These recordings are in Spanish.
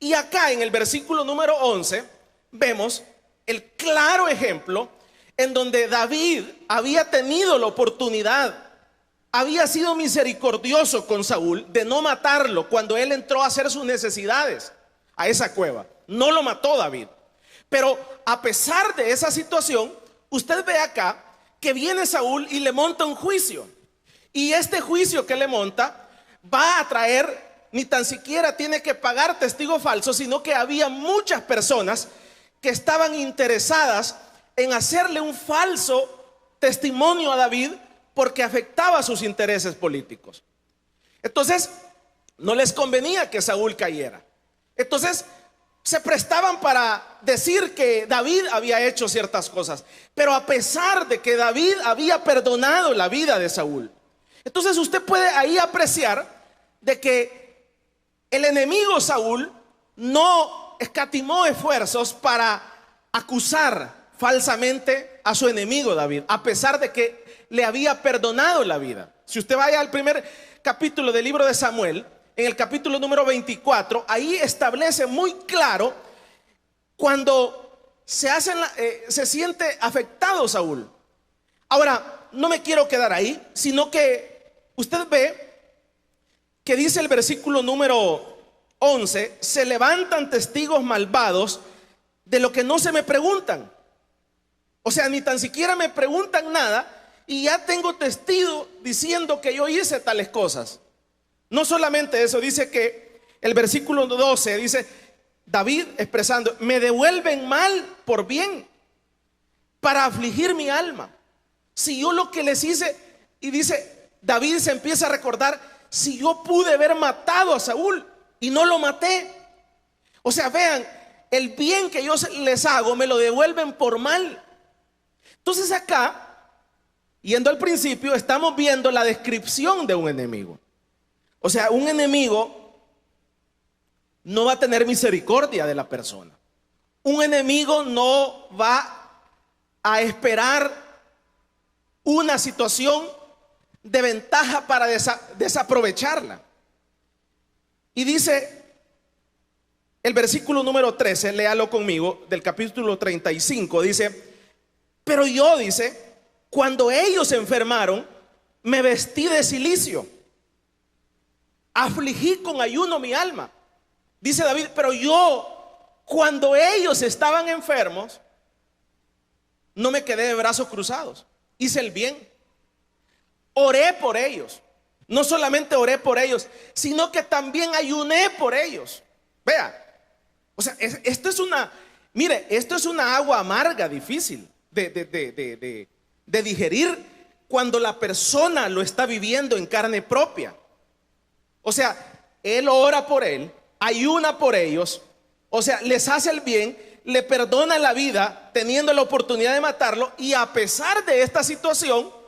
Y acá en el versículo número 11 vemos el claro ejemplo en donde David había tenido la oportunidad, había sido misericordioso con Saúl de no matarlo cuando él entró a hacer sus necesidades a esa cueva. No lo mató David. Pero a pesar de esa situación, usted ve acá que viene Saúl y le monta un juicio. Y este juicio que le monta va a traer, ni tan siquiera tiene que pagar testigos falsos, sino que había muchas personas que estaban interesadas en hacerle un falso testimonio a David porque afectaba sus intereses políticos. Entonces, no les convenía que Saúl cayera. Entonces, se prestaban para decir que David había hecho ciertas cosas, pero a pesar de que David había perdonado la vida de Saúl. Entonces usted puede ahí apreciar de que el enemigo Saúl no escatimó esfuerzos para acusar falsamente a su enemigo David, a pesar de que le había perdonado la vida. Si usted vaya al primer capítulo del libro de Samuel, en el capítulo número 24, ahí establece muy claro cuando se siente afectado Saúl. Ahora, no me quiero quedar ahí, sino que usted ve que dice el versículo número 11: se levantan testigos malvados de lo que no se me preguntan. O sea, ni tan siquiera me preguntan nada y ya tengo testigo diciendo que yo hice tales cosas. No solamente eso, dice que el versículo 12 dice David expresando: me devuelven mal por bien para afligir mi alma. Si yo lo que les hice, y dice David, se empieza a recordar: si yo pude haber matado a Saúl y no lo maté. O sea, vean, el bien que yo les hago me lo devuelven por mal. Entonces acá, yendo al principio, estamos viendo la descripción de un enemigo. O sea, un enemigo no va a tener misericordia de la persona. Un enemigo no va a esperar una situación de ventaja para desaprovecharla. Y dice el versículo número 13, léalo conmigo, del capítulo 35, dice: pero yo, dice, cuando ellos se enfermaron, me vestí de cilicio, afligí con ayuno mi alma. Dice David: pero yo, cuando ellos estaban enfermos, no me quedé de brazos cruzados, hice el bien, oré por ellos. No solamente oré por ellos, sino que también ayuné por ellos. Vea, o sea, esto es una agua amarga, difícil de digerir cuando la persona lo está viviendo en carne propia. O sea, él ora por él, ayuna por ellos, o sea, les hace el bien, le perdona la vida teniendo la oportunidad de matarlo, y a pesar de esta situación,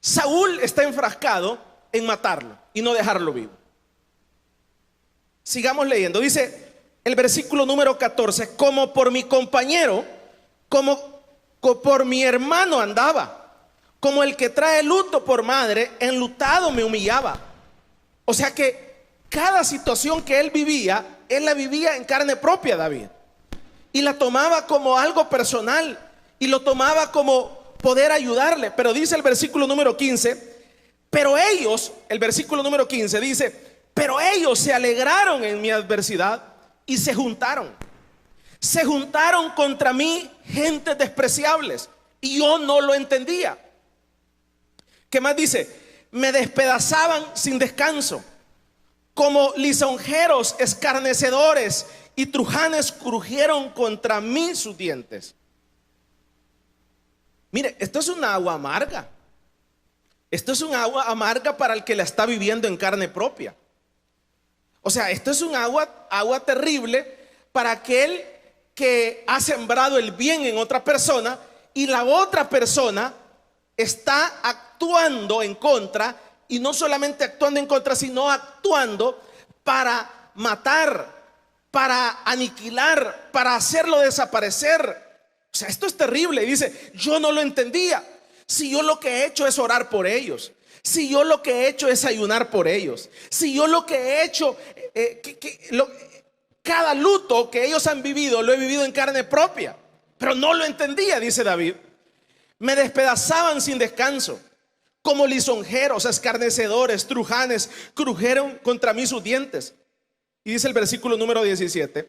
Saúl está enfrascado en matarlo y no dejarlo vivo. Sigamos leyendo. Dice el versículo número 14: como por mi compañero, como por mi hermano andaba, como el que trae luto por madre, enlutado me humillaba. O sea que cada situación que él vivía, él la vivía en carne propia, David, y la tomaba como algo personal y lo tomaba como poder ayudarle. Pero dice el versículo número 15, pero ellos, el versículo número 15 dice: pero ellos se alegraron en mi adversidad y se juntaron contra mí gentes despreciables, y yo no lo entendía. ¿Qué más dice? Me despedazaban sin descanso, como lisonjeros escarnecedores, y trujanes crujieron contra mí sus dientes. Mire, esto es una agua amarga. Esto es un agua amarga para el que la está viviendo en carne propia. O sea, esto es un agua terrible para aquel que ha sembrado el bien en otra persona y la otra persona está actuando en contra, y no solamente actuando en contra, sino actuando para matar, para aniquilar, para hacerlo desaparecer. O sea, esto es terrible. Y dice: yo no lo entendía. Si yo lo que he hecho es orar por ellos, si yo lo que he hecho es ayunar por ellos, si yo lo que he hecho cada luto que ellos han vivido lo he vivido en carne propia, pero no lo entendía, dice David. Me despedazaban sin descanso, como lisonjeros, escarnecedores, trujanes, crujeron contra mí sus dientes. Y dice el versículo número 17: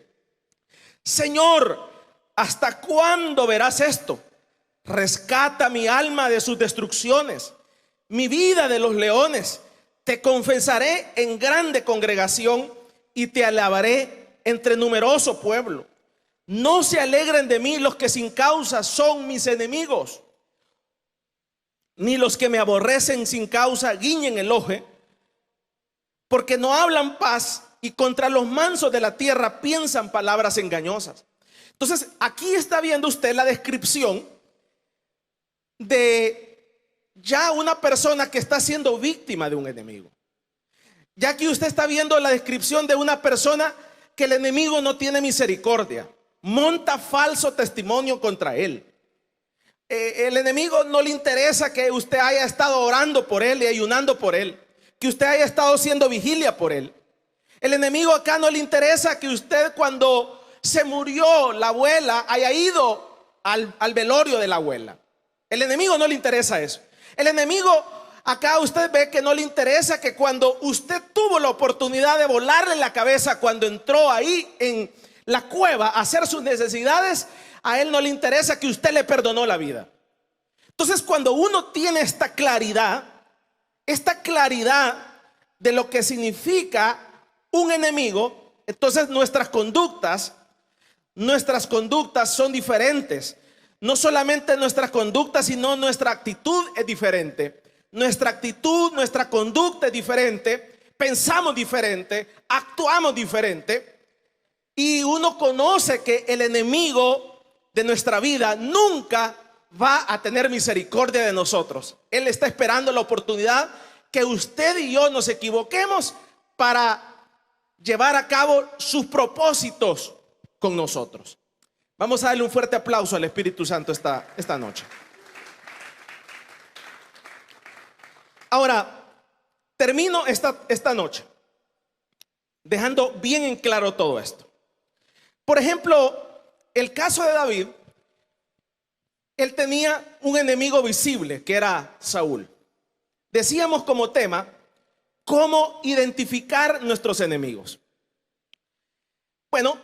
Señor, ¿hasta cuándo verás esto? Rescata mi alma de sus destrucciones, mi vida de los leones. Te confesaré en grande congregación y te alabaré entre numeroso pueblo. No se alegren de mí los que sin causa son mis enemigos, ni los que me aborrecen sin causa guiñen el ojo, porque no hablan paz y contra los mansos de la tierra piensan palabras engañosas. Entonces aquí está viendo usted la descripción de ya una persona que está siendo víctima de un enemigo. Ya aquí usted está viendo la descripción de una persona que el enemigo no tiene misericordia, monta falso testimonio contra él. El enemigo no le interesa que usted haya estado orando por él y ayunando por él, que usted haya estado haciendo vigilia por él. El enemigo acá no le interesa que usted, cuando se murió la abuela, haya ido al velorio de la abuela. El enemigo no le interesa eso. El enemigo acá usted ve que no le interesa que cuando usted tuvo la oportunidad de volarle la cabeza cuando entró ahí en la cueva a hacer sus necesidades, a él no le interesa que usted le perdonó la vida. Entonces, cuando uno tiene esta claridad de lo que significa un enemigo, entonces nuestras conductas son diferentes. No solamente nuestra conducta, sino nuestra actitud es diferente. Nuestra actitud, nuestra conducta es diferente. Pensamos diferente, actuamos diferente. Y uno conoce que el enemigo de nuestra vida nunca va a tener misericordia de nosotros. Él está esperando la oportunidad que usted y yo nos equivoquemos para llevar a cabo sus propósitos con nosotros. Vamos a darle un fuerte aplauso al Espíritu Santo esta noche. Ahora, termino esta noche dejando bien en claro todo esto. Por ejemplo, el caso de David, él tenía un enemigo visible que era Saúl. Decíamos como tema, ¿cómo identificar nuestros enemigos? Bueno,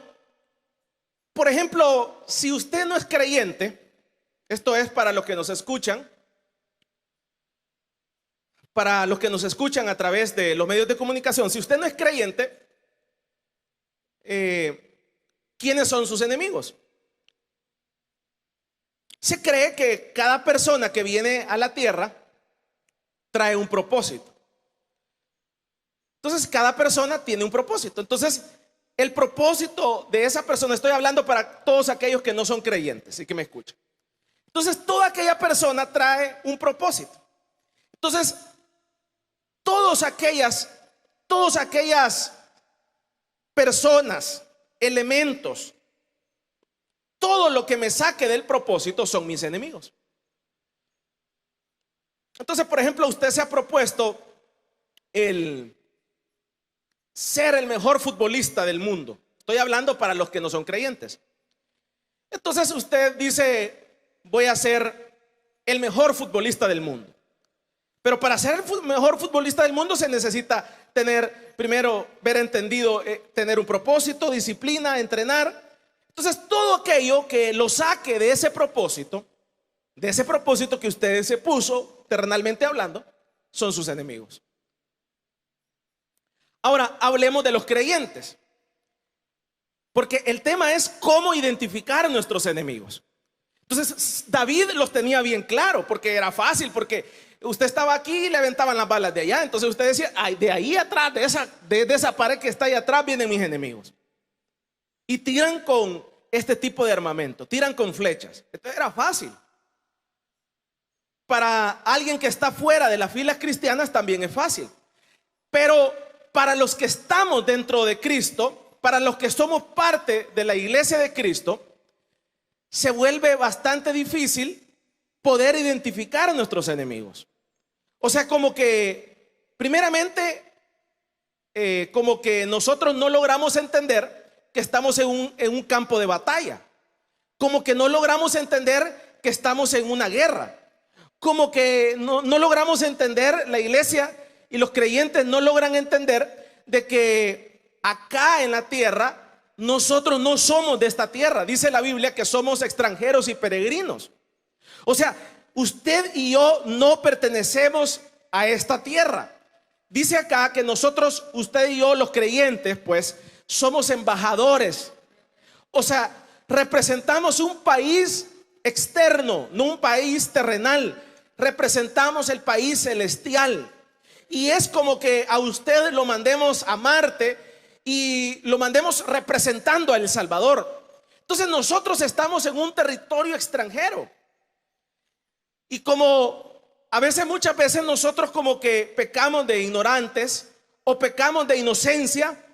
por ejemplo, si usted no es creyente, esto es para los que nos escuchan, a través de los medios de comunicación. Si usted no es creyente, ¿quiénes son sus enemigos? Se cree que cada persona que viene a la tierra trae un propósito. Entonces, cada persona tiene un propósito. Entonces, el propósito de esa persona, estoy hablando para todos aquellos que no son creyentes y que me escuchan. Entonces, toda aquella persona trae un propósito. Entonces, todas aquellas personas, elementos, todo lo que me saque del propósito son mis enemigos. Entonces, por ejemplo, usted se ha propuesto el ser el mejor futbolista del mundo. Estoy hablando para los que no son creyentes. Entonces usted dice, voy a ser el mejor futbolista del mundo. Pero para ser el mejor futbolista del mundo se necesita tener, primero, ver entendido, tener un propósito, disciplina, entrenar. Entonces todo aquello que lo saque de ese propósito que usted se puso, terrenalmente hablando, son sus enemigos. Ahora hablemos de los creyentes, porque el tema es cómo identificar a nuestros enemigos. Entonces David los tenía bien claro, porque era fácil, porque usted estaba aquí y le aventaban las balas de allá. Entonces usted decía, ay, de ahí atrás, de esa pared que está ahí atrás vienen mis enemigos. Y tiran con este tipo de armamento, tiran con flechas. Esto era fácil. Para alguien que está fuera de las filas cristianas también es fácil. Pero para los que estamos dentro de Cristo, para los que somos parte de la iglesia de Cristo, se vuelve bastante difícil poder identificar a nuestros enemigos. O sea, como que primeramente como que nosotros no logramos entender que estamos en un campo de batalla, como que no logramos entender que estamos en una guerra, como que no logramos entender, la iglesia y los creyentes no logran entender de que acá en la tierra nosotros no somos de esta tierra. Dice la Biblia que somos extranjeros y peregrinos. O sea, usted y yo no pertenecemos a esta tierra. Dice acá que nosotros, usted y yo, los creyentes, pues somos embajadores. O sea, representamos un país externo, no un país terrenal. Representamos el país celestial. Y es como que a usted lo mandemos a Marte y lo mandemos representando a El Salvador. Entonces nosotros estamos en un territorio extranjero. Y como muchas veces nosotros como que pecamos de ignorantes o pecamos de inocencia,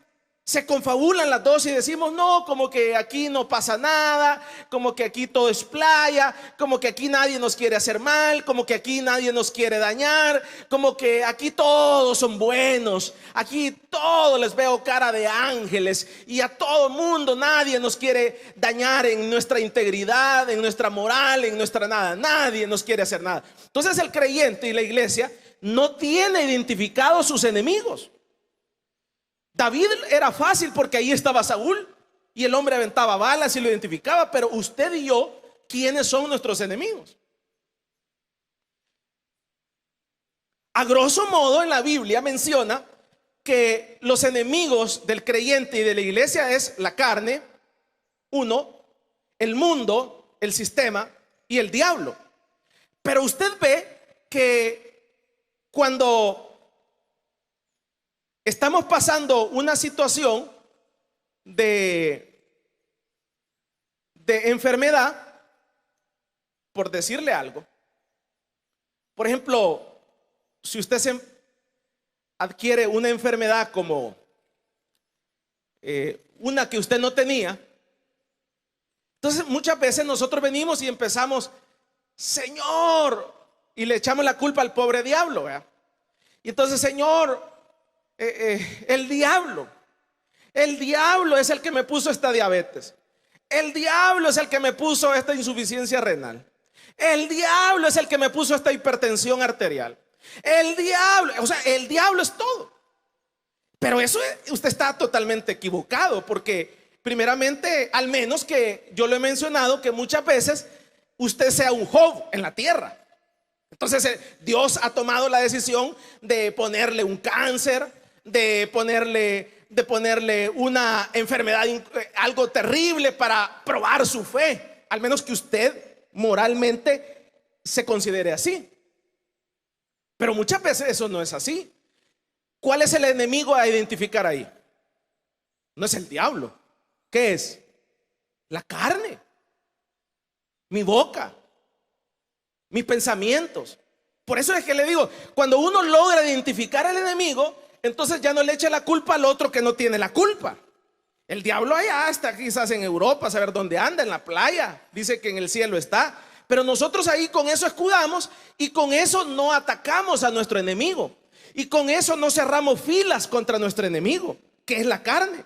se confabulan las dos y decimos, no, como que aquí no pasa nada, como que aquí todo es playa, como que aquí nadie nos quiere hacer mal, como que aquí nadie nos quiere dañar, como que aquí todos son buenos, aquí todos les veo cara de ángeles y a todo mundo nadie nos quiere dañar en nuestra integridad, en nuestra moral, en nuestra nada, nadie nos quiere hacer nada. Entonces el creyente y la iglesia no tiene identificados sus enemigos. David era fácil porque ahí estaba Saúl y el hombre aventaba balas y lo identificaba, pero usted y yo, ¿quiénes son nuestros enemigos? A grosso modo en la Biblia menciona que los enemigos del creyente y de la iglesia es la carne, uno, el mundo, el sistema y el diablo. Pero usted ve que cuando estamos pasando una situación de enfermedad, por decirle algo. Por ejemplo, si usted adquiere una enfermedad como una que usted no tenía, entonces muchas veces nosotros venimos y empezamos, Señor, y le echamos la culpa al pobre diablo, ¿verdad? Y entonces, Señor, el diablo es el que me puso esta diabetes, el diablo es el que me puso esta insuficiencia renal, el diablo es el que me puso esta hipertensión arterial, el diablo, o sea, el diablo es todo. Pero eso usted está totalmente equivocado, porque primeramente, al menos que yo lo he mencionado, que muchas veces usted sea un Job en la tierra. Entonces Dios ha tomado la decisión de ponerle un cáncer, de ponerle una enfermedad, algo terrible para probar su fe, al menos que usted moralmente se considere así. Pero muchas veces eso no es así. ¿Cuál es el enemigo a identificar ahí? No es el diablo. ¿Qué es? La carne, mi boca, mis pensamientos. Por eso es que le digo, cuando uno logra identificar al enemigo, entonces ya no le eche la culpa al otro que no tiene la culpa. El diablo allá está quizás en Europa, saber dónde anda, en la playa, dice que en el cielo está. Pero nosotros ahí con eso escudamos y con eso no atacamos a nuestro enemigo. Y con eso no cerramos filas contra nuestro enemigo, que es la carne.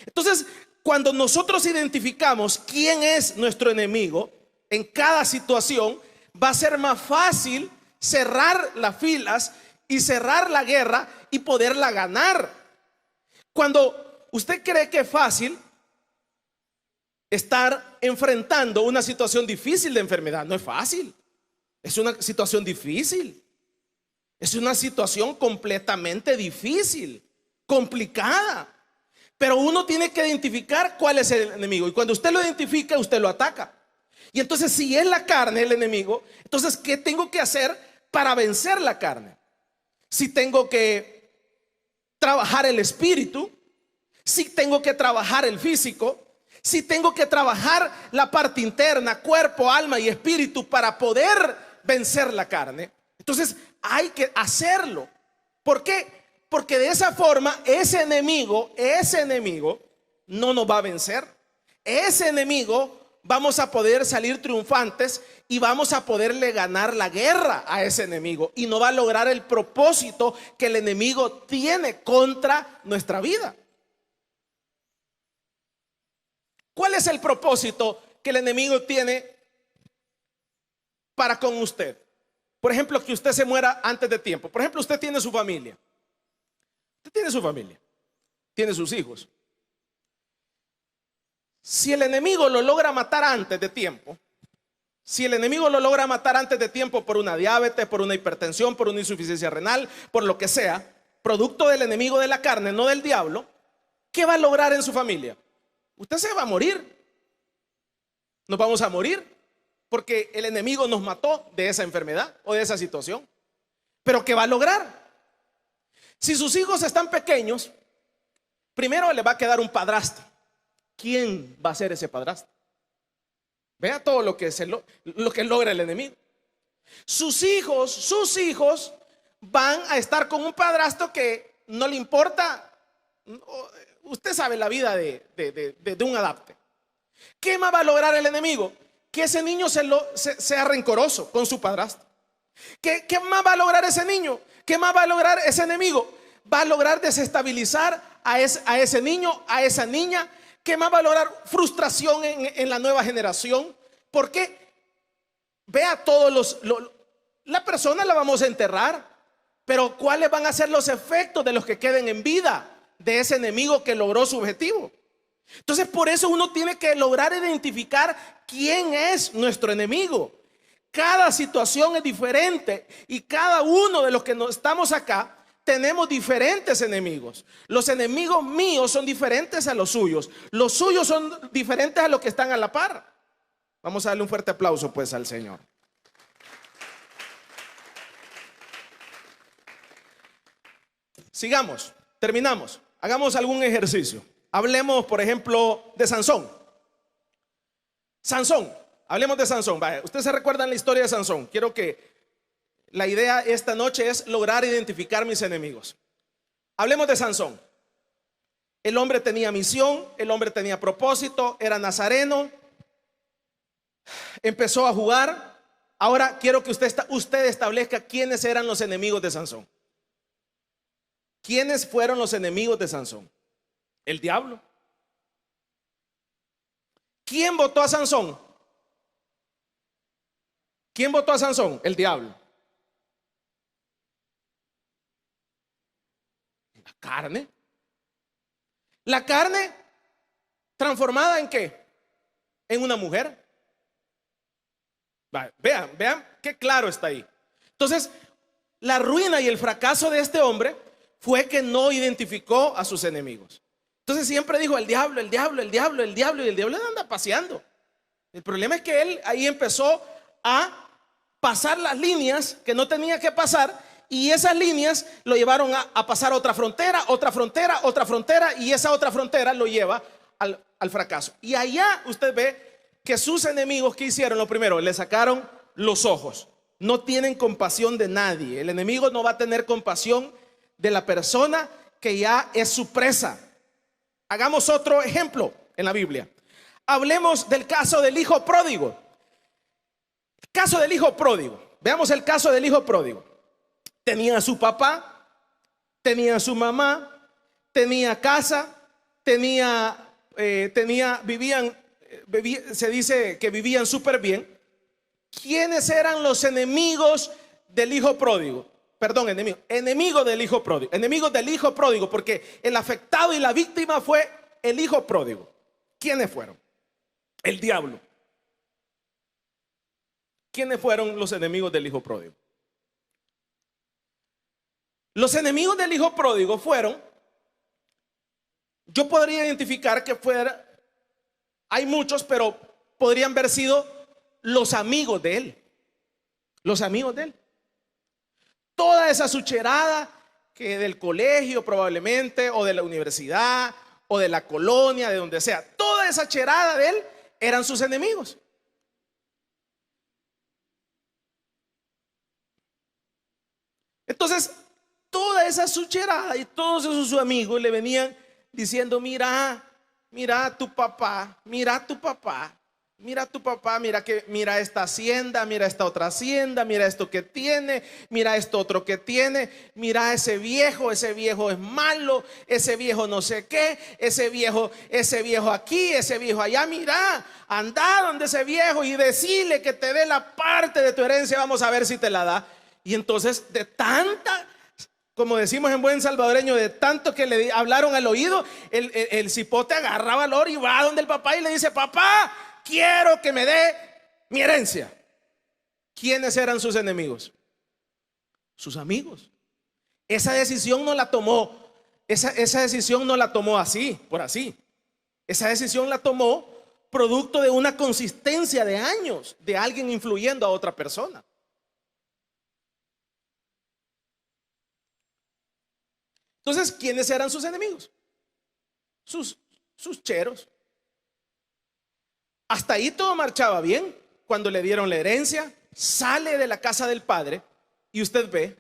Entonces, cuando nosotros identificamos quién es nuestro enemigo en cada situación, va a ser más fácil cerrar las filas y cerrar la guerra y poderla ganar. Cuando usted cree que es fácil estar enfrentando una situación difícil de enfermedad, no es fácil. Es una situación difícil. Es una situación completamente difícil, complicada. Pero uno tiene que identificar cuál es el enemigo. Y cuando usted lo identifica, usted lo ataca. Y entonces, si es la carne el enemigo, entonces, ¿qué tengo que hacer para vencer la carne? Si tengo que trabajar el espíritu, si tengo que trabajar el físico, si tengo que trabajar la parte interna, cuerpo, alma y espíritu para poder vencer la carne, entonces hay que hacerlo. ¿Por qué? Porque de esa forma ese enemigo no nos va a vencer. Ese enemigo vamos a poder salir triunfantes y vamos a poderle ganar la guerra a ese enemigo, y no va a lograr el propósito que el enemigo tiene contra nuestra vida. ¿Cuál es el propósito que el enemigo tiene para con usted? Por ejemplo, que usted se muera antes de tiempo. Por ejemplo, usted tiene su familia. Usted tiene su familia, tiene sus hijos. Si el enemigo lo logra matar antes de tiempo, si el enemigo lo logra matar antes de tiempo por una diabetes, por una hipertensión, por una insuficiencia renal, por lo que sea, producto del enemigo de la carne, no del diablo, ¿qué va a lograr en su familia? Usted se va a morir. Nos vamos a morir porque el enemigo nos mató de esa enfermedad o de esa situación. Pero ¿qué va a lograr? Si sus hijos están pequeños, primero le va a quedar un padrastro. ¿Quién va a ser ese padrastro? Vea todo lo que logra el enemigo. Sus hijos van a estar con un padrastro que no le importa. Usted sabe la vida de un adapte. ¿Qué más va a lograr el enemigo? Que ese niño sea rencoroso con su padrastro. ¿Qué más va a lograr ese niño? ¿Qué más va a lograr ese enemigo? Va a lograr desestabilizar a ese niño, a esa niña. ¿Qué más va a lograr? Frustración en la nueva generación. ¿Por qué? Vea la persona la vamos a enterrar, pero ¿cuáles van a ser los efectos de los que queden en vida de ese enemigo que logró su objetivo? Entonces, por eso uno tiene que lograr identificar quién es nuestro enemigo. Cada situación es diferente y cada uno de los que estamos acá tenemos diferentes enemigos. Los enemigos míos son diferentes a los suyos. Los suyos son diferentes a los que están a la par. Vamos a darle un fuerte aplauso pues al Señor. Sigamos, terminamos. Hagamos algún ejercicio. Hablemos, por ejemplo, de Sansón. Sansón, hablemos de Sansón. Vaya, ustedes se recuerdan la historia de Sansón. Quiero que la idea esta noche es lograr identificar mis enemigos. Hablemos de Sansón. El hombre tenía misión, el hombre tenía propósito, era nazareno, empezó a jugar. Ahora quiero que usted establezca quiénes eran los enemigos de Sansón. ¿Quiénes fueron los enemigos de Sansón? El diablo. ¿Quién votó a Sansón? ¿Quién votó a Sansón? El diablo. La carne. La carne transformada ¿en qué? En una mujer. Vean qué claro está ahí. Entonces, la ruina y el fracaso de este hombre fue que no identificó a sus enemigos. Entonces siempre dijo el diablo, el diablo, el diablo, el diablo, y el diablo anda paseando. El problema es que él ahí empezó a pasar las líneas que no tenía que pasar, y esas líneas lo llevaron a pasar otra frontera, otra frontera, otra frontera, y esa otra frontera lo lleva al fracaso. Y allá usted ve que sus enemigos, ¿qué hicieron? Lo primero, le sacaron los ojos. No tienen compasión de nadie. El enemigo no va a tener compasión de la persona que ya es su presa. Hagamos otro ejemplo en la Biblia. Hablemos del caso del hijo pródigo. El caso del hijo pródigo. Veamos el caso del hijo pródigo. Tenía a su papá, tenía a su mamá, tenía casa, se dice que vivían súper bien. ¿Quiénes eran los enemigos del hijo pródigo? Perdón, enemigo del hijo pródigo. Enemigos del hijo pródigo, porque el afectado y la víctima fue el hijo pródigo. ¿Quiénes fueron? El diablo. ¿Quiénes fueron los enemigos del hijo pródigo? Los enemigos del hijo pródigo fueron, yo podría identificar que hay muchos, pero podrían haber sido los amigos de él. Los amigos de él. Toda esa sucherada que del colegio probablemente, o de la universidad, o de la colonia, de donde sea, toda esa cherada de él eran sus enemigos. Entonces, toda esa sucherada y todos esos sus amigos le venían diciendo: mira, mira a tu papá, mira a tu papá, mira esta hacienda, mira esta otra hacienda, mira esto que tiene, mira esto otro que tiene, mira a ese viejo es malo, ese viejo no sé qué, ese viejo aquí, ese viejo allá, mira, anda donde ese viejo y decile que te dé la parte de tu herencia, vamos a ver si te la da. Y entonces de tanta, como decimos en buen salvadoreño, de tanto que le hablaron al oído, el cipote agarra valor y va donde el papá y le dice: papá, quiero que me dé mi herencia. ¿Quiénes eran sus enemigos? Sus amigos. Esa decisión no la tomó, esa decisión no la tomó así, por así. Esa decisión la tomó producto de una consistencia de años de alguien influyendo a otra persona. Entonces, ¿quiénes eran sus enemigos? Sus cheros. Hasta ahí todo marchaba bien. Cuando le dieron la herencia, sale de la casa del padre y usted ve,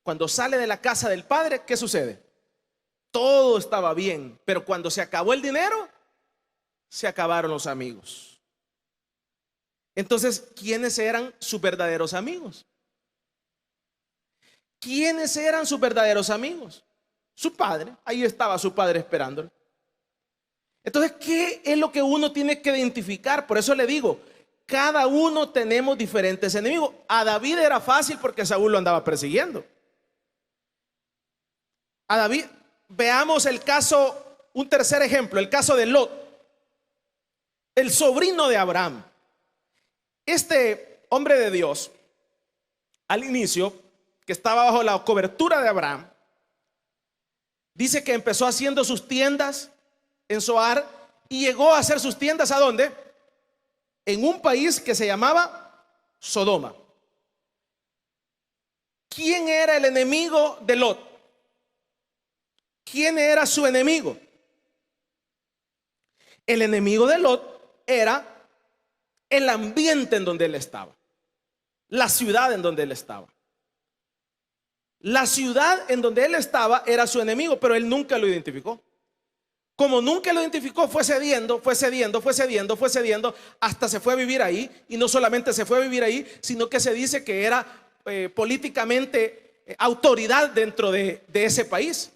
cuando sale de la casa del padre, ¿qué sucede? Todo estaba bien, pero cuando se acabó el dinero, se acabaron los amigos. Entonces, ¿quiénes eran sus verdaderos amigos? ¿Quiénes eran sus verdaderos amigos? Su padre. Ahí estaba su padre esperándolo. Entonces, ¿qué es lo que uno tiene que identificar? Por eso le digo, cada uno tenemos diferentes enemigos. A David era fácil porque Saúl lo andaba persiguiendo. A David, veamos el caso, un tercer ejemplo, el caso de Lot, el sobrino de Abraham. Este hombre de Dios, al inicio, que estaba bajo la cobertura de Abraham, dice que empezó haciendo sus tiendas en Zoar y llegó a hacer sus tiendas ¿a dónde? En un país que se llamaba Sodoma. ¿Quién era el enemigo de Lot? ¿Quién era su enemigo? El enemigo de Lot era el ambiente en donde él estaba, la ciudad en donde él estaba. La ciudad en donde él estaba era su enemigo, pero él nunca lo identificó. Como nunca lo identificó, fue cediendo, hasta se fue a vivir ahí. Y no solamente se fue a vivir ahí, sino que se dice que era políticamente autoridad dentro de ese país.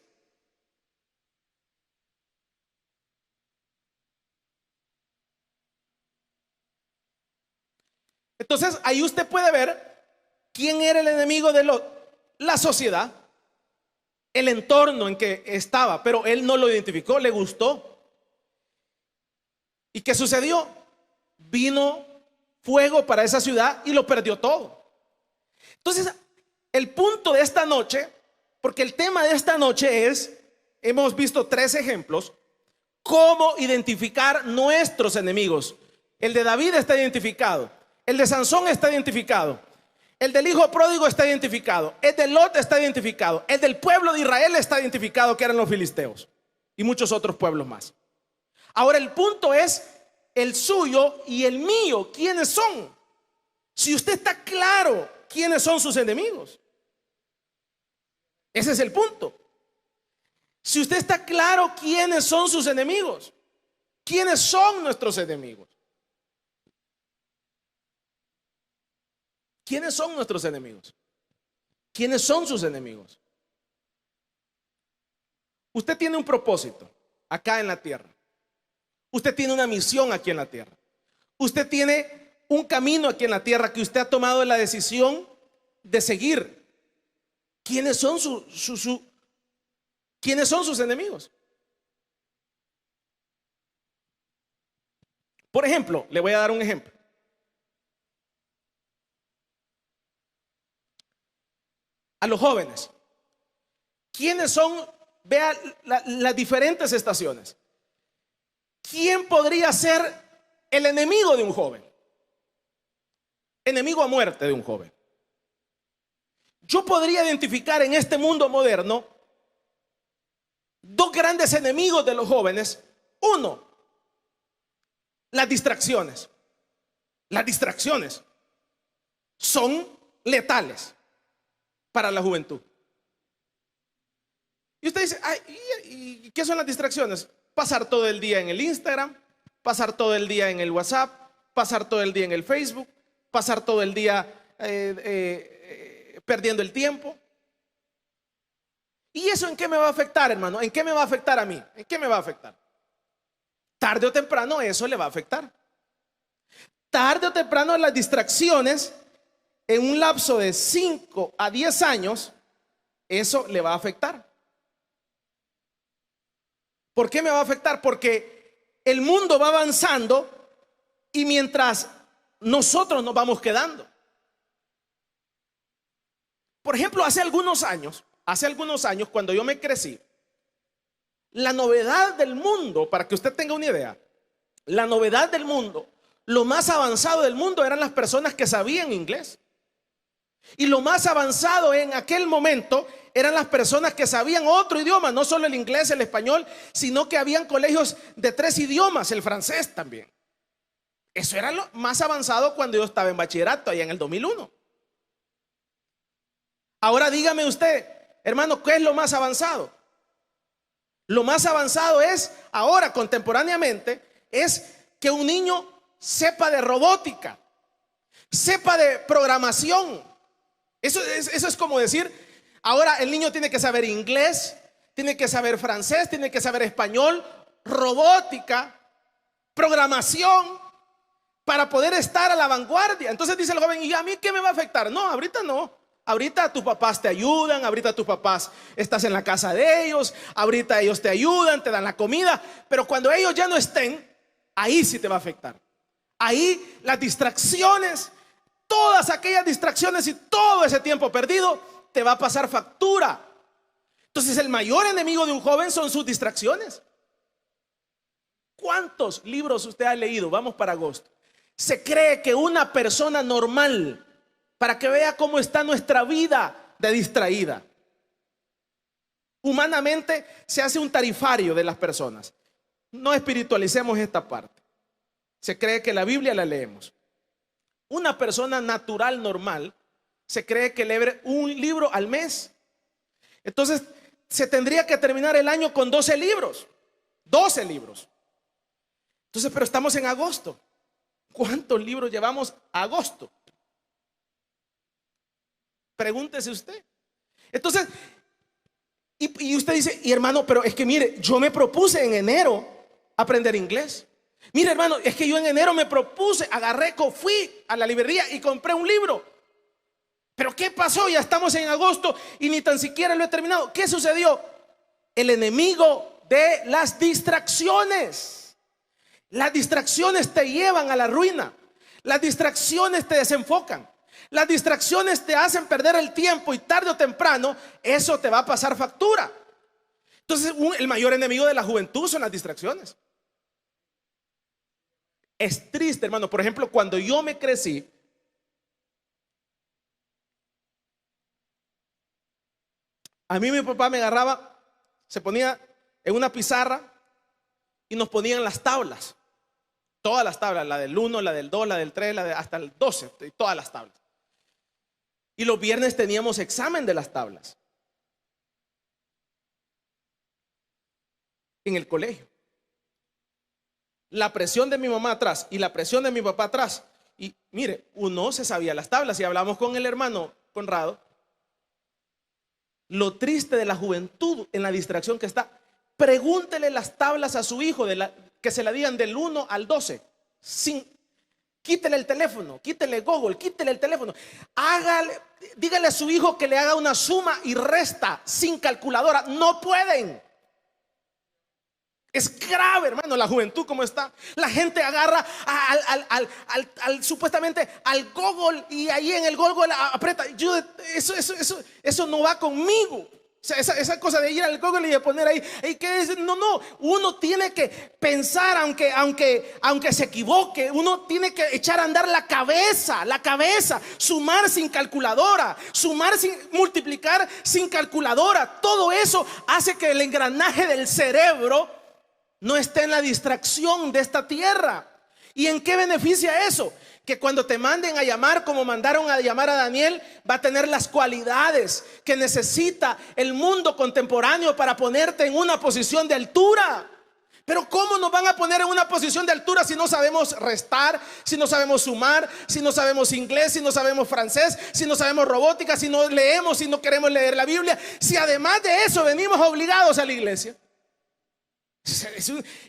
Entonces ahí usted puede ver quién era el enemigo de la sociedad, el entorno en que estaba, pero él no lo identificó, le gustó. ¿Y qué sucedió? Vino fuego para esa ciudad y lo perdió todo. Entonces, el punto de esta noche, porque el tema de esta noche es, hemos visto 3 ejemplos, cómo identificar nuestros enemigos. El de David está identificado, el de Sansón está identificado, el del hijo pródigo está identificado, el de Lot está identificado, el del pueblo de Israel está identificado, que eran los filisteos y muchos otros pueblos más. Ahora el punto es el suyo y el mío, ¿quiénes son? Si usted está claro quiénes son sus enemigos, ese es el punto. Si usted está claro quiénes son sus enemigos, quiénes son nuestros enemigos. ¿Quiénes son nuestros enemigos? ¿Quiénes son sus enemigos? Usted tiene un propósito acá en la tierra. Usted tiene una misión aquí en la tierra. Usted tiene un camino aquí en la tierra que usted ha tomado la decisión de seguir. ¿Quiénes son quiénes son sus enemigos? Por ejemplo, le voy a dar un ejemplo. A los jóvenes, ¿quiénes son? Vea las diferentes estaciones. ¿Quién podría ser el enemigo de un joven? Enemigo a muerte de un joven. Yo podría identificar en este mundo moderno 2 grandes enemigos de los jóvenes. Uno, las distracciones. Las distracciones son letales para la juventud. Y usted dice, ¿y qué son las distracciones? Pasar todo el día en el Instagram, pasar todo el día en el WhatsApp, pasar todo el día en el Facebook, pasar todo el día perdiendo el tiempo. ¿Y eso en qué me va a afectar, hermano? ¿En qué me va a afectar a mí? ¿En qué me va a afectar? Tarde o temprano eso le va a afectar. Tarde o temprano las distracciones en un lapso de 5 a 10 años, eso le va a afectar. ¿Por qué me va a afectar? Porque el mundo va avanzando y mientras nosotros nos vamos quedando. Por ejemplo, hace algunos años, cuando yo me crecí, la novedad del mundo, para que usted tenga una idea, la novedad del mundo, lo más avanzado del mundo eran las personas que sabían inglés. Y lo más avanzado en aquel momento eran las personas que sabían otro idioma, no solo el inglés, el español, sino que habían colegios de 3 idiomas, el francés también. Eso era lo más avanzado cuando yo estaba en bachillerato, allá en el 2001. Ahora dígame usted, hermano, ¿qué es lo más avanzado? Lo más avanzado es, ahora contemporáneamente, es que un niño sepa de robótica, sepa de programación. Eso es como decir, ahora el niño tiene que saber inglés, tiene que saber francés, tiene que saber español, robótica, programación, para poder estar a la vanguardia. Entonces dice el joven, ¿y a mí qué me va a afectar? No, ahorita no. Ahorita tus papás te ayudan, ahorita tus papás estás en la casa de ellos, ahorita ellos te ayudan, te dan la comida, pero cuando ellos ya no estén, ahí sí te va a afectar. Ahí las distracciones, todas aquellas distracciones y todo ese tiempo perdido te va a pasar factura. Entonces el mayor enemigo de un joven son sus distracciones. ¿Cuántos libros usted ha leído? Vamos para agosto. Se cree que una persona normal, para que vea cómo está nuestra vida de distraída, humanamente se hace un tarifario de las personas. No espiritualicemos esta parte. Se cree que la Biblia la leemos. Una persona natural, normal, se cree que lee un libro al mes. Entonces se tendría que terminar el año con 12 libros. 12 libros. Entonces, pero estamos en agosto. ¿Cuántos libros llevamos a agosto? Pregúntese usted. Entonces, y usted dice, y hermano, pero es que mire, yo me propuse en enero aprender inglés. Mire, hermano, es que yo en enero me propuse, fui a la librería y compré un libro. Pero ¿qué pasó? Ya estamos en agosto y ni tan siquiera lo he terminado. ¿Qué sucedió? El enemigo de las distracciones. Las distracciones te llevan a la ruina. Las distracciones te desenfocan. Las distracciones te hacen perder el tiempo y tarde o temprano eso te va a pasar factura. Entonces, el mayor enemigo de la juventud son las distracciones. Es triste, hermano. Por ejemplo, cuando yo me crecí, a mí mi papá me agarraba, se ponía en una pizarra y nos ponían las tablas. Todas las tablas, la del 1, la del 2, la del 3, hasta el 12, todas las tablas. Y los viernes teníamos examen de las tablas en el colegio. La presión de mi mamá atrás y la presión de mi papá atrás. Y mire, uno se sabía las tablas. Y hablamos con el hermano Conrado. Lo triste de la juventud en la distracción que está. Pregúntele las tablas a su hijo que se la digan del 1 al 12. Quítele el teléfono, quítele Google, quítele el teléfono. Dígale a su hijo que le haga una suma y resta sin calculadora. No pueden. Es grave, hermano, la juventud como está. La gente agarra supuestamente al Google y ahí en el Google aprieta. Eso no va conmigo. O sea, esa cosa de ir al Google y de poner ahí, ¿qué es? No, uno tiene que pensar, aunque se equivoque, uno tiene que echar a andar la cabeza, sumar sin calculadora, multiplicar sin calculadora. Todo eso hace que el engranaje del cerebro no esté en la distracción de esta tierra. ¿Y en qué beneficia eso? Que cuando te manden a llamar, como mandaron a llamar a Daniel, va a tener las cualidades que necesita el mundo contemporáneo para ponerte en una posición de altura. Pero ¿cómo nos van a poner en una posición de altura si no sabemos restar, si no sabemos sumar, si no sabemos inglés, si no sabemos francés, si no sabemos robótica, si no leemos, si no queremos leer la Biblia, si además de eso venimos obligados a la iglesia?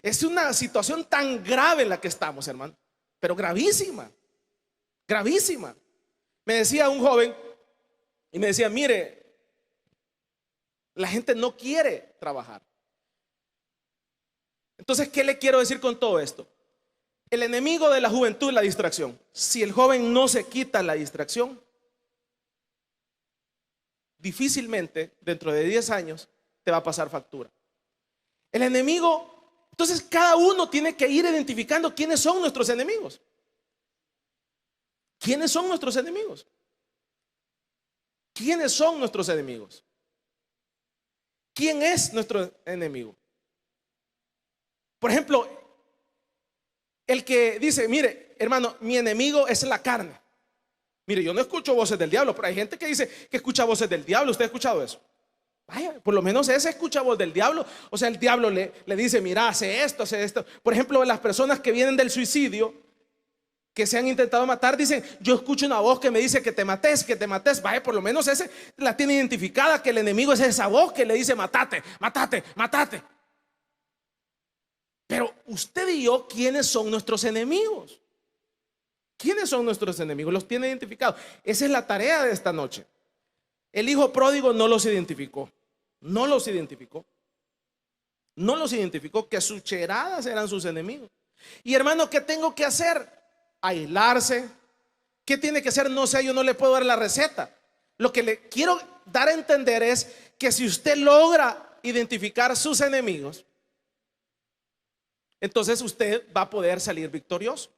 Es una situación tan grave en la que estamos, hermano, pero gravísima, gravísima. Me decía un joven y me decía: mire, la gente no quiere trabajar. Entonces, ¿qué le quiero decir con todo esto? El enemigo de la juventud es la distracción. Si el joven no se quita la distracción, difícilmente dentro de 10 años te va a pasar factura. El enemigo, entonces cada uno tiene que ir identificando quiénes son nuestros enemigos. ¿Quiénes son nuestros enemigos? ¿Quiénes son nuestros enemigos? ¿Quién es nuestro enemigo? Por ejemplo, el que dice: mire, hermano, mi enemigo es la carne. Mire, yo no escucho voces del diablo, pero hay gente que dice que escucha voces del diablo. ¿Usted ha escuchado eso? Vaya, por lo menos ese escucha voz del diablo. O sea, el diablo le dice: mira, hace esto, hace esto. Por ejemplo, las personas que vienen del suicidio, que se han intentado matar, dicen: yo escucho una voz que me dice que te mates, que te mates. Vaya, por lo menos ese la tiene identificada, que el enemigo es esa voz que le dice: matate, matate, matate. Pero usted y yo, ¿quiénes son nuestros enemigos? ¿Quiénes son nuestros enemigos? Los tiene identificados. Esa es la tarea de esta noche. El hijo pródigo no los identificó. No los identificó. No los identificó, que sus cheradas eran sus enemigos. Y hermano, ¿qué tengo que hacer? Aislarse. ¿Qué tiene que hacer? No sé, yo no le puedo dar la receta. Lo que le quiero dar a entender es que si usted logra identificar sus enemigos, entonces usted va a poder salir victorioso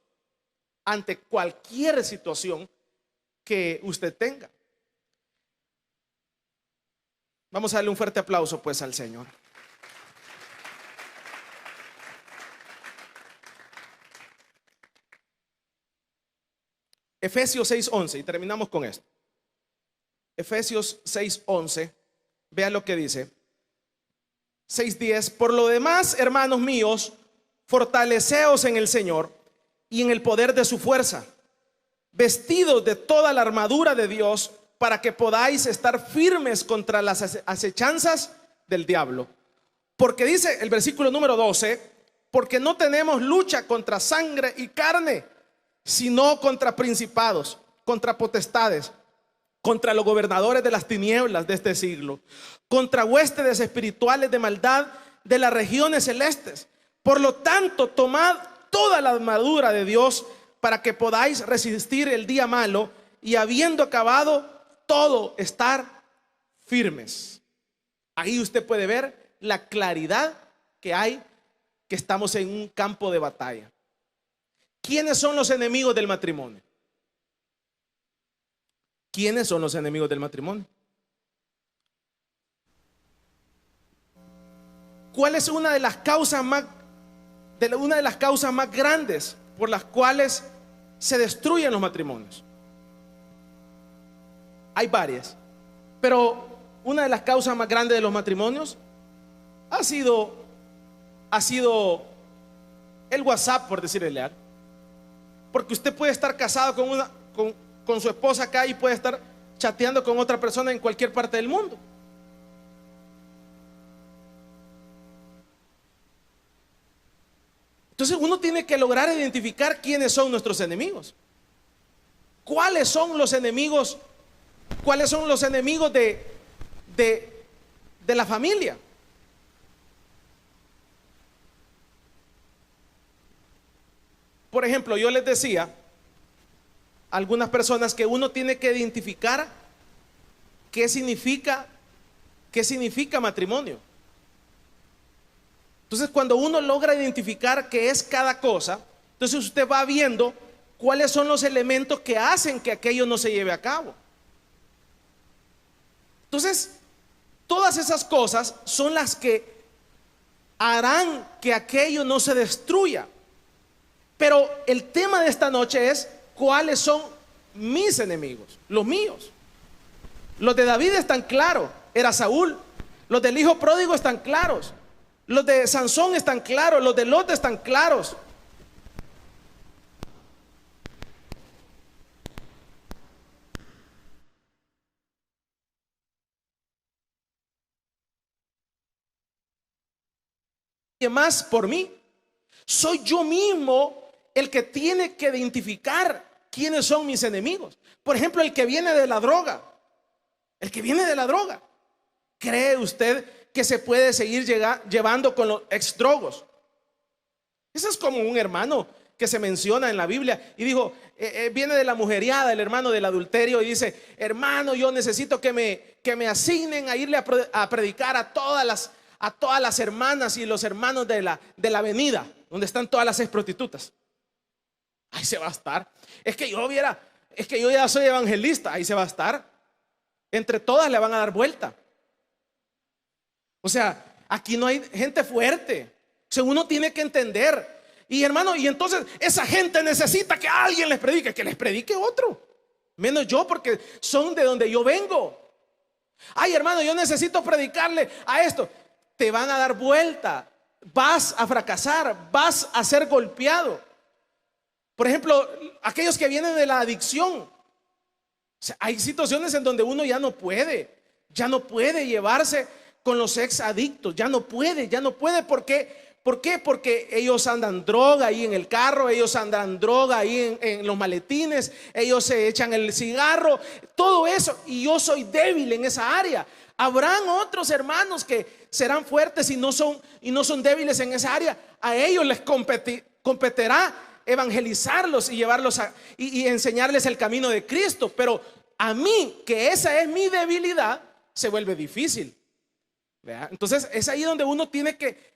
ante cualquier situación que usted tenga. Vamos a darle un fuerte aplauso pues al Señor. Efesios 6:11, y terminamos con esto. Efesios 6:11, vea lo que dice. 6:10: por lo demás, hermanos míos, fortaleceos en el Señor y en el poder de su fuerza, vestidos de toda la armadura de Dios, para que podáis estar firmes contra las acechanzas del diablo. Porque dice el versículo número 12: porque no tenemos lucha contra sangre y carne, sino contra principados, contra potestades, contra los gobernadores de las tinieblas de este siglo, contra huestes espirituales de maldad de las regiones celestes. Por lo tanto, tomad toda la armadura de Dios para que podáis resistir el día malo, y habiendo acabado todo, estar firmes. Ahí usted puede ver la claridad que hay, que estamos en un campo de batalla. ¿Quiénes son los enemigos del matrimonio? ¿Quiénes son los enemigos del matrimonio? ¿Cuál es una de las causas más grandes por las cuales se destruyen los matrimonios? Hay varias, pero una de las causas más grandes de los matrimonios ha sido el WhatsApp, por decirle algo. Porque usted puede estar casado con su esposa acá y puede estar chateando con otra persona en cualquier parte del mundo. Entonces uno tiene que lograr identificar quiénes son nuestros enemigos. ¿Cuáles son los enemigos? ¿Cuáles son los enemigos de la familia? Por ejemplo, yo les decía a algunas personas que uno tiene que identificar qué significa matrimonio. Entonces, cuando uno logra identificar qué es cada cosa, entonces usted va viendo cuáles son los elementos que hacen que aquello no se lleve a cabo. Entonces, todas esas cosas son las que harán que aquello no se destruya. Pero el tema de esta noche es: ¿cuáles son mis enemigos? Los míos. Los de David están claros, era Saúl. Los del hijo pródigo están claros. Los de Sansón están claros, los de Lot están claros. Y más por mí. Soy yo mismo el que tiene que identificar quiénes son mis enemigos. Por ejemplo, el que viene de la droga. El que viene de la droga. ¿Cree usted que se puede seguir llevando con los exdrogos? Ese es como un hermano que se menciona en la Biblia y dijo, viene de la mujeriada, el hermano del adulterio, y dice: hermano, yo necesito que me asignen a irle a predicar a todas las hermanas y los hermanos de la avenida donde están todas las ex prostitutas. Ahí se va a estar. Es que yo ya soy evangelista. Ahí se va a estar. Entre todas le van a dar vuelta. O sea, aquí no hay gente fuerte. O sea, uno tiene que entender. Y hermano, y entonces esa gente necesita que alguien les predique. Que les predique otro. Menos yo, porque son de donde yo vengo. Ay, hermano, yo necesito predicarle a esto. Te van a dar vuelta. Vas a fracasar. Vas a ser golpeado. Por ejemplo, aquellos que vienen de la adicción. O sea, hay situaciones en donde uno ya no puede llevarse con los ex adictos. Ya no puede. ¿Por qué? Porque ellos andan droga ahí en el carro, ellos andan droga ahí en los maletines, ellos se echan el cigarro, todo eso. Y yo soy débil en esa área. Habrán otros hermanos que serán fuertes y no son débiles en esa área. A ellos les competirá evangelizarlos y llevarlos y enseñarles el camino de Cristo. Pero a mí, que esa es mi debilidad, se vuelve difícil. ¿Vea? Entonces es ahí donde uno tiene que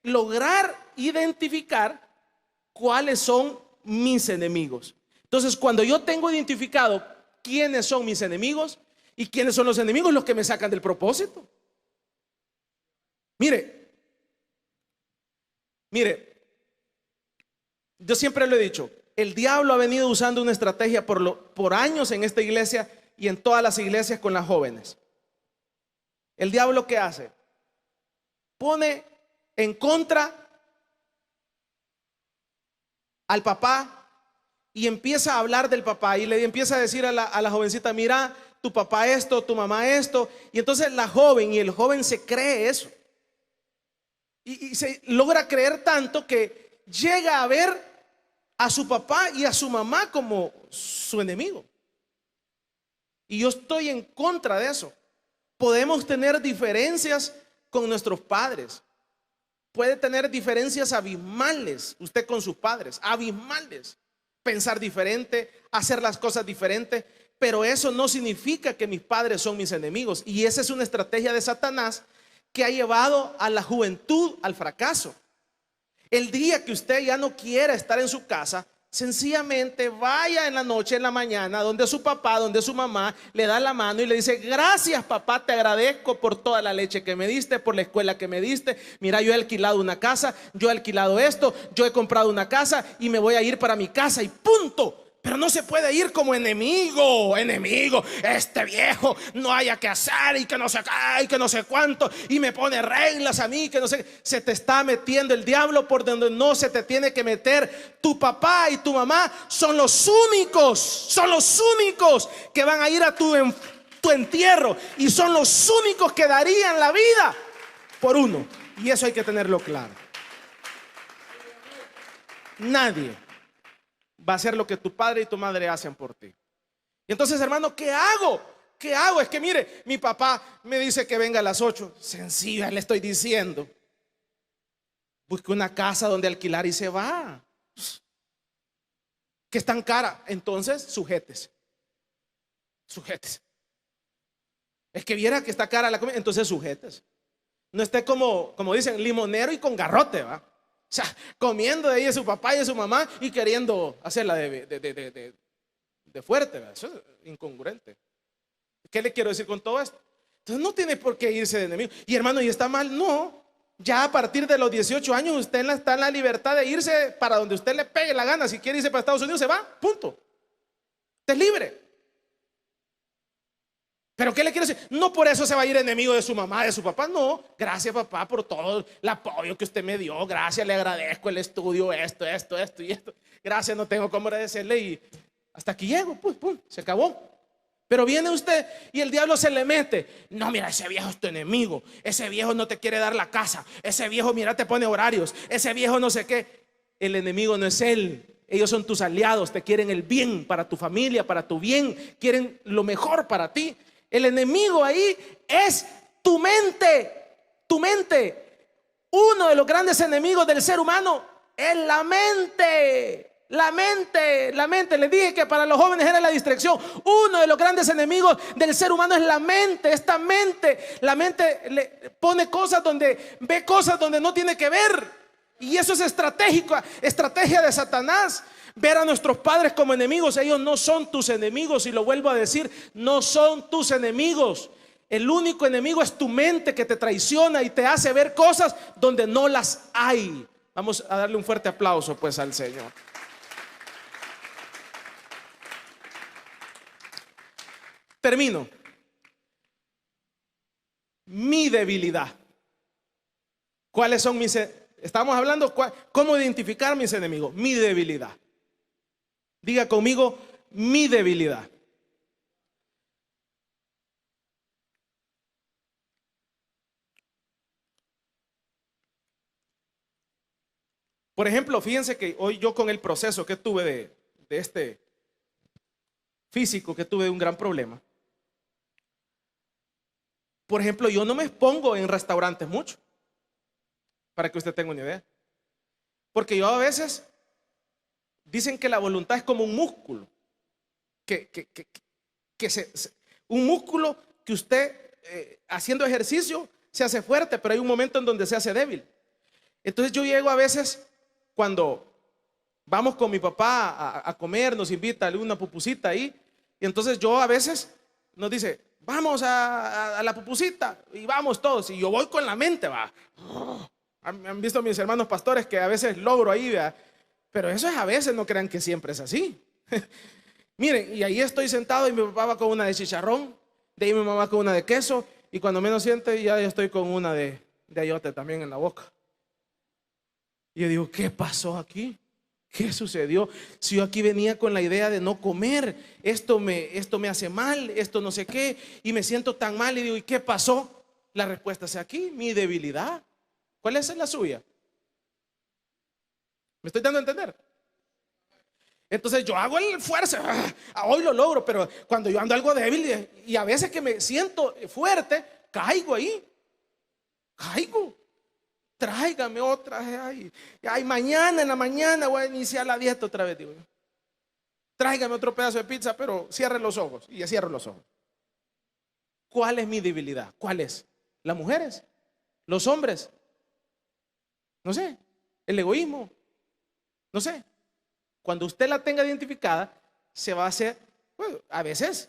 lograr identificar cuáles son mis enemigos. Entonces, cuando yo tengo identificado quiénes son mis enemigos y quiénes son los enemigos, los que me sacan del propósito. Mire, yo siempre lo he dicho, el diablo ha venido usando una estrategia por años en esta iglesia y en todas las iglesias con las jóvenes. El diablo, ¿qué hace? Pone en contra al papá y empieza a hablar del papá y le empieza a decir a la jovencita: mira, tu papá esto, tu mamá esto. Y entonces la joven y el joven se cree eso y se logra creer tanto que llega a ver a su papá y a su mamá como su enemigo. Y yo estoy en contra de eso. Podemos tener diferencias con nuestros padres. Puede tener diferencias abismales usted con sus padres, abismales. Pensar diferente, hacer las cosas diferentes. Pero eso no significa que mis padres son mis enemigos. Y esa es una estrategia de Satanás que ha llevado a la juventud al fracaso. El día que usted ya no quiera estar en su casa, sencillamente vaya en la noche, en la mañana, donde su papá, donde su mamá, le da la mano y le dice: gracias, papá, te agradezco por toda la leche que me diste, por la escuela que me diste. Mira, yo he alquilado una casa, yo he alquilado esto, yo he comprado una casa y me voy a ir para mi casa y punto. Pero no se puede ir como enemigo, este viejo no haya que hacer y que no sé qué y que no sé cuánto, y me pone reglas a mí, que no sé. Se te está metiendo el diablo por donde no se te tiene que meter. Tu papá y tu mamá son los únicos que van a ir a tu entierro, y son los únicos que darían la vida por uno. Y eso hay que tenerlo claro. Nadie va a hacer lo que tu padre y tu madre hacen por ti. Y entonces, hermano, ¿qué hago? Es que mire, mi papá me dice que venga a las 8. Sencilla, le estoy diciendo: busque una casa donde alquilar y se va. Que es tan cara. Entonces, sujétese. Es que viera que está cara la comida. Entonces, sujétese. No esté como dicen, limonero y con garrote, ¿va? O sea, comiendo de ahí de su papá y de su mamá y queriendo hacerla de fuerte, ¿verdad? Eso es incongruente. ¿Qué le quiero decir con todo esto? Entonces no tiene por qué irse de enemigo. Y hermano, ¿y está mal? No. Ya a partir de los 18 años usted está en la libertad de irse para donde usted le pegue la gana. Si quiere irse para Estados Unidos, se va, punto. Usted es libre. ¿Pero qué le quiero decir? No por eso se va a ir enemigo de su mamá, de su papá. No, gracias papá por todo el apoyo que usted me dio. Gracias, le agradezco el estudio, esto y esto. Gracias, no tengo cómo agradecerle. Y hasta aquí llego, pues, pum, se acabó. Pero viene usted y el diablo se le mete. No, mira, ese viejo es tu enemigo. Ese viejo no te quiere dar la casa. Ese viejo, mira, te pone horarios. Ese viejo no sé qué. El enemigo no es él. Ellos son tus aliados. Te quieren el bien para tu familia, para tu bien. Quieren lo mejor para ti. El enemigo ahí es tu mente. Tu mente. Uno de los grandes enemigos del ser humano es la mente. La mente. Les dije que para los jóvenes era la distracción. Uno de los grandes enemigos del ser humano es la mente. Esta mente, la mente le pone cosas donde ve cosas donde no tiene que ver. Y eso es estratégico, estrategia de Satanás. Ver a nuestros padres como enemigos. Ellos no son tus enemigos, y lo vuelvo a decir, no son tus enemigos. El único enemigo es tu mente, que te traiciona y te hace ver cosas donde no las hay. Vamos a darle un fuerte aplauso pues al Señor. Termino. Mi debilidad. ¿Cuáles son mis? Estamos hablando cómo identificar mis enemigos. Mi debilidad. Diga conmigo, mi debilidad. Por ejemplo, fíjense que hoy yo, con el proceso que tuve de este físico, que tuve un gran problema. Por ejemplo, yo no me expongo en restaurantes mucho, para que usted tenga una idea. Porque yo a veces, dicen que la voluntad es como un músculo, un músculo que usted haciendo ejercicio se hace fuerte, pero hay un momento en donde se hace débil. Entonces yo llego a veces, cuando vamos con mi papá a comer, nos invita a una pupusita ahí, y entonces yo a veces nos dice, vamos a la pupusita, y vamos todos, y yo voy con la mente, va. Han visto mis hermanos pastores que a veces logro ahí, ¿verdad? Pero eso es a veces, no crean que siempre es así. Miren, y ahí estoy sentado y mi papá va con una de chicharrón, de ahí mi mamá con una de queso, y cuando menos siente ya estoy con una de ayote también en la boca. Y yo digo, ¿qué pasó aquí? ¿Qué sucedió? Si yo aquí venía con la idea de no comer, esto me hace mal, esto no sé qué, y me siento tan mal, y digo, ¿y qué pasó? La respuesta es aquí, mi debilidad. ¿Cuál es la suya? ¿Me estoy dando a entender? Entonces yo hago el esfuerzo, hoy lo logro, pero cuando yo ando algo débil y a veces que me siento fuerte, caigo ahí, caigo. Tráigame otra. Ay, mañana en la mañana voy a iniciar la dieta otra vez, digo yo. Tráigame otro pedazo de pizza, pero cierre los ojos. Y ya cierro los ojos. ¿Cuál es mi debilidad? ¿Cuál es? ¿Las mujeres? ¿Los hombres? No sé. ¿El egoísmo? No sé. Cuando usted la tenga identificada, se va a hacer, bueno, a veces,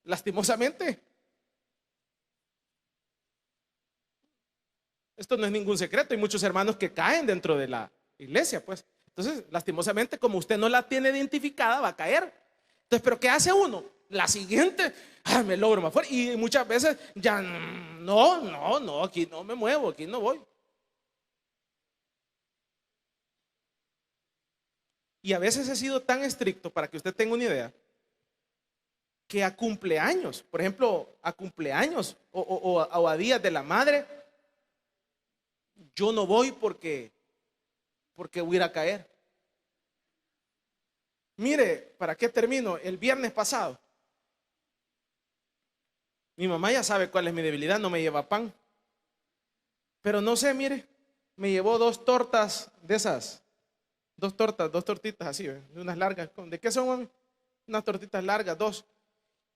lastimosamente. Esto no es ningún secreto. Hay muchos hermanos que caen dentro de la iglesia, pues. Entonces, lastimosamente, como usted no la tiene identificada, va a caer. Entonces, ¿pero qué hace uno? La siguiente, me logro más fuerte. Y muchas veces ya no, aquí no me muevo, aquí no voy. Y a veces he sido tan estricto, para que usted tenga una idea, que a cumpleaños, por ejemplo, a cumpleaños o a días de la madre, yo no voy porque voy a ir a caer. Mire, ¿para qué termino? El viernes pasado, mi mamá ya sabe cuál es mi debilidad, no me lleva pan. Pero no sé, mire, me llevó 2 tortas de esas. 2 tortitas así, de unas largas. ¿De qué son, mami? Unas tortitas largas, 2.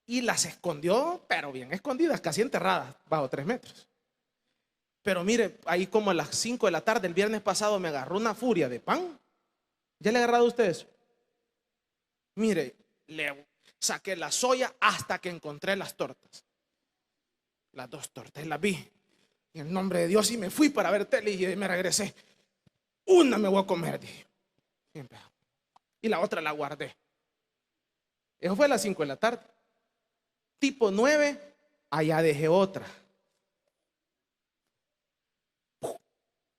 Y las escondió, pero bien escondidas, casi enterradas, bajo 3 metros. Pero mire, ahí como a las 5 de la tarde, el viernes pasado, me agarró una furia de pan. ¿Ya le ha agarrado a usted eso? Mire, le saqué la soya hasta que encontré las tortas. Las 2 tortas, las vi. En el nombre de Dios, y me fui para ver tele y me regresé. Una me voy a comer, dije. Y la otra la guardé. Eso fue a las 5 de la tarde. tipo 9, allá dejé otra.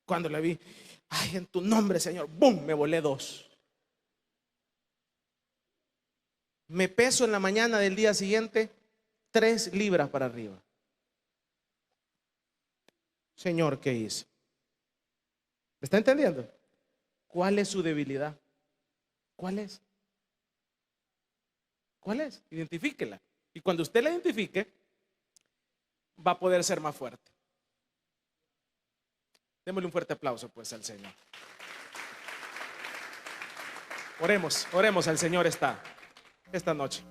Cuando la vi, ay, en tu nombre, Señor, ¡bum! Me volé 2. Me peso en la mañana del día siguiente 3 libras para arriba. Señor, ¿qué hice? ¿Me está entendiendo? ¿Cuál es su debilidad? ¿Cuál es? ¿Cuál es? Identifíquela. Y cuando usted la identifique, va a poder ser más fuerte. Démosle un fuerte aplauso pues al Señor. Oremos al Señor esta noche.